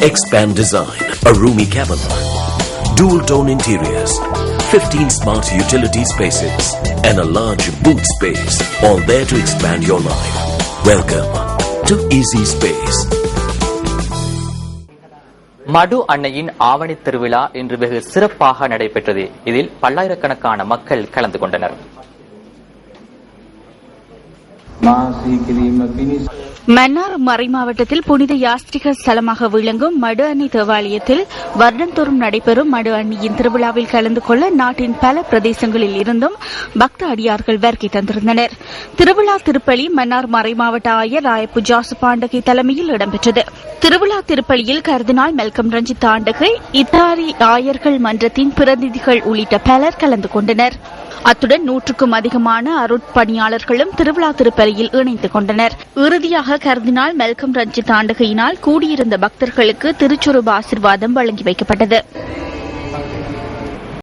Expand design, a roomy cabin, dual tone interiors, 15 smart utility spaces, and a large boot space, all there to expand your life. Welcome to Easy Space. மடு அன்னையின் ஆவணி திருவிழா இன்று வெகு சிறப்பாக நடைபெற்றது. இதில் பல்லாயிரக்கணக்கான மக்கள் கலந்து கொண்டனர். மன்னார் மறைமாவட்டத்தில் புனித யாஸ்திரிக ஸ்தலமாக விளங்கும் மடு அன்னி தேவாலயத்தில் வருடந்தோறும் நடைபெறும் மடு அன்னியின் திருவிழாவில் கலந்து கொள்ள நாட்டின் பல பிரதேசங்களில் இருந்தும் பக்த அடியார்கள் வருகை தந்திருந்தனர். திருவிழா திருப்பலி மன்னார் மறைமாவட்ட ஆயர் ராயப்பு ஜாசு பாண்டகை தலைமையில் இடம்பெற்றது. திருவிழா திருப்பலியில் கர்தினால் மெல்கம் ரஞ்சித் ஆண்டகை, இத்தாரி ஆயர்கள் மன்றத்தின் பிரதிநிதிகள் உள்ளிட்ட பலர் கலந்து கொண்டனர். அத்துடன் 100க்கும் அதிகமான அருட்பணியாளர்களும் திருவிழா திருப்பலியில் இணைந்து கொண்டனர். இறுதியாக கர்தினால் மெல்கம் ரஞ்சித் ஆண்டகையினால் கூடியிருந்த பக்தர்களுக்கு திருச்சுரூப ஆசீர்வாதம் வழங்கி வைக்கப்பட்டது.